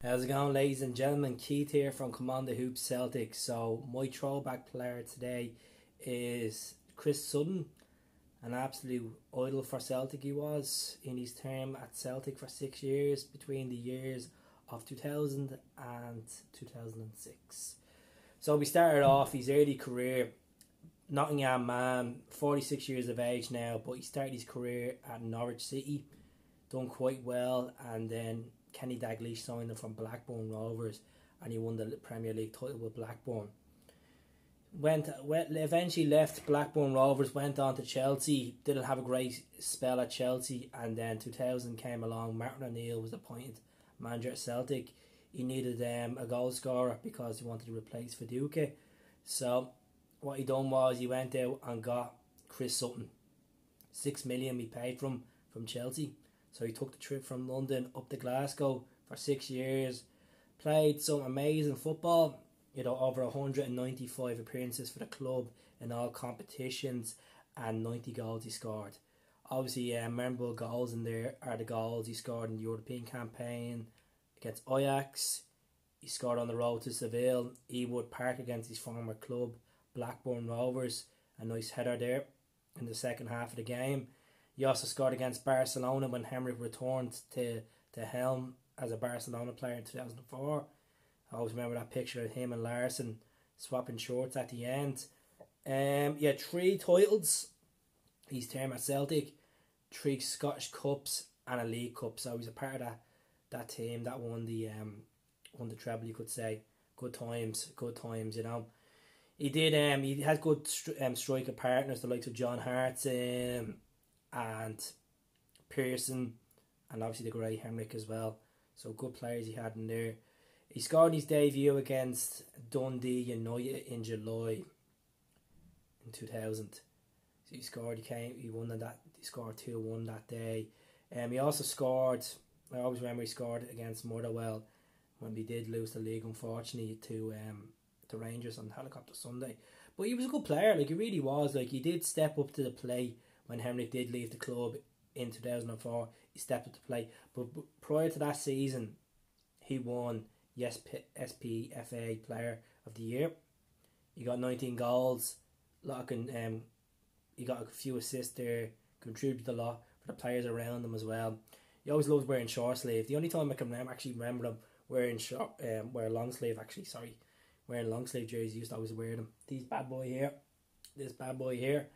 How's it going, ladies and gentlemen? Keith here from Cmon the Hoop Celtic. So my throwback player today is Chris Sutton, an absolute idol for Celtic. He was in his term at Celtic for 6 years between the years of 2000 and 2006. So we started off his early career, Nottingham man, 46 years of age now, but he started his career at Norwich City, done quite well, and then Kenny Dalglish signed him from Blackburn Rovers, and he won the Premier League title with Blackburn. Eventually left Blackburn Rovers, went on to Chelsea, didn't have a great spell at Chelsea, and then 2000 came along. Martin O'Neill was appointed manager at Celtic. He needed a goal scorer because he wanted to replace Viduka. So what he done was he went out and got Chris Sutton. 6 million we paid from Chelsea. So he took the trip from London up to Glasgow for 6 years, played some amazing football, over 195 appearances for the club in all competitions, and 90 goals he scored. Obviously, memorable goals in there are the goals he scored in the European campaign against Ajax. He scored on the road to Seville, Ewood Park against his former club, Blackburn Rovers. A nice header there in the second half of the game. He also scored against Barcelona when Henrik returned to helm as a Barcelona player in 2004. I always remember that picture of him and Larsson swapping shorts at the end. 3 titles his term at Celtic, 3 Scottish Cups and a League Cup. So he's a part of that team that won the treble, you could say. Good times. He did. He had good striker partners, the likes of John Hart and Pearson, and obviously the great Henrik as well. So good players he had in there. He scored his debut against Dundee United in July in 2000. So he scored. He won that. He scored 2-1 that day. He also scored. I always remember he scored against Motherwell when we did lose the league, unfortunately, to Rangers on Helicopter Sunday. But he was a good player. He really was. He did step up to the plate. When Henrik did leave the club in 2004, he stepped up to play. But prior to that season, he won the SPFA Player of the Year. He got 19 goals. He got a few assists there, contributed a lot for the players around him as well. He always loved wearing short sleeve. The only time I can remember him wearing long sleeve jerseys, he used to always wear them. This bad boy here.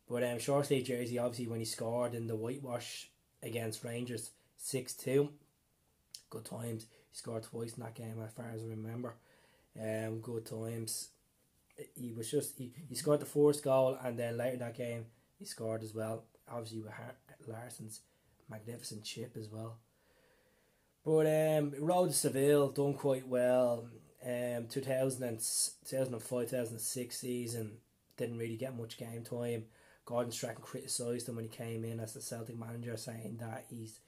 But short sleeve jersey, obviously, when he scored in the whitewash against Rangers 6-2, good times. He scored twice in that game, as far as I remember. Good times. He scored the first goal, and then later in that game he scored as well. Obviously with Larsson's magnificent chip as well. But road to Seville, done quite well. 2005-2006 season, didn't really get much game time. Gordon Strachan criticised him when he came in as the Celtic manager, saying that he's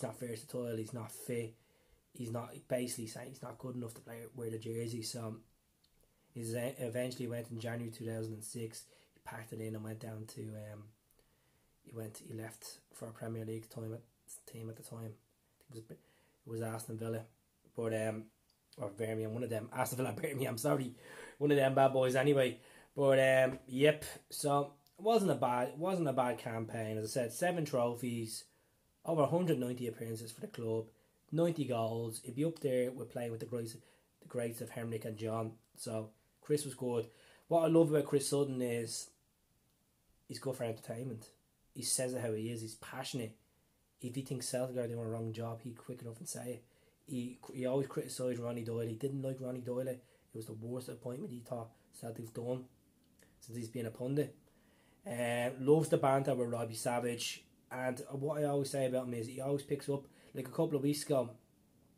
not versatile, he's not fit, basically saying he's not good enough to wear the jersey. So he eventually went in January 2006. He packed it in and went down to he left for a Premier League team at the time. It was Aston Villa, but or Birmingham, one of them. Aston Villa, Birmingham, sorry, one of them bad boys anyway. But so. It wasn't a bad campaign. As I said, 7 trophies, over 190 appearances for the club, 90 goals. He'd be up there with playing with the greats of Henrik and John. So Chris was good. What I love about Chris Sutton is he's good for entertainment. He says it how he is. He's passionate. If he thinks Celtic are doing a wrong job, he'd quick enough and say it. He always criticised Ronnie Doyle. He didn't like Ronnie Doyle. It was the worst appointment he thought Celtic's done since he's been a pundit. Loves the banter with Robbie Savage, and what I always say about him is he always picks up, like a couple of weeks ago,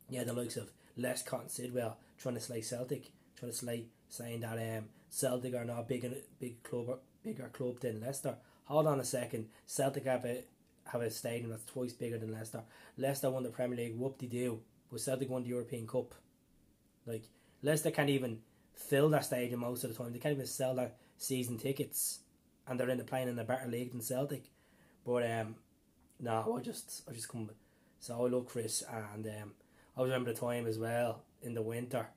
the likes of Les Cotton Sidwell trying to slay Celtic, saying that Celtic are not a bigger club than Leicester. Hold on a second, Celtic have a stadium that's twice bigger than Leicester. Leicester won the Premier League, whoop-de-doo, but Celtic won the European Cup. Leicester can't even fill that stadium most of the time. They can't even sell that season tickets, and they're playing in a better league than Celtic. But no, I just come. So I love Chris, and I remember the time as well in the winter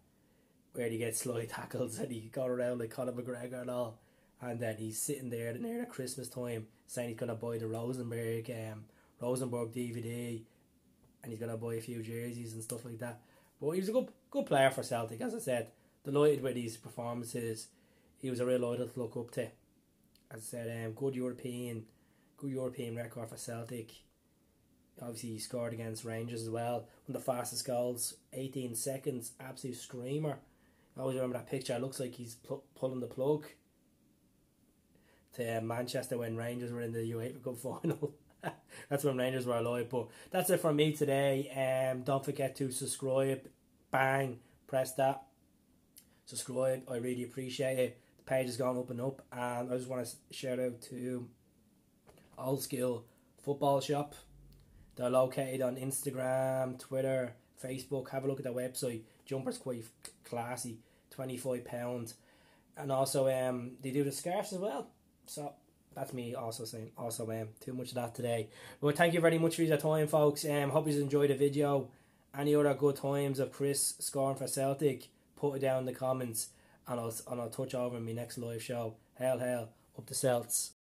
where he gets slide tackles and he got around like Conor McGregor and all, and then he's sitting there near the Christmas time saying he's gonna buy the Rosenborg DVD, and he's gonna buy a few jerseys and stuff like that. But he was a good player for Celtic, as I said. Delighted with his performances. He was a real idol to look up to. As I said, good European record for Celtic. Obviously, he scored against Rangers as well. One of the fastest goals, 18 seconds, absolute screamer. I always remember that picture. It looks like he's pulling the plug to Manchester when Rangers were in the UEFA Cup final. That's when Rangers were alive. But that's it from me today. Don't forget to subscribe. Bang, press that. Subscribe. I really appreciate it. The page has gone up and up. And I just want to shout out to Old School Football Shop. They're located on Instagram, Twitter, Facebook. Have a look at their website. Jumper's quite classy, £25. And also they do the scarves as well. So that's me also saying too much of that today. But thank you very much for your time, folks. Hope you enjoyed the video. Any other good times of Chris scoring for Celtic, put it down in the comments, and I'll touch over in my next live show. Hail, up the Celts.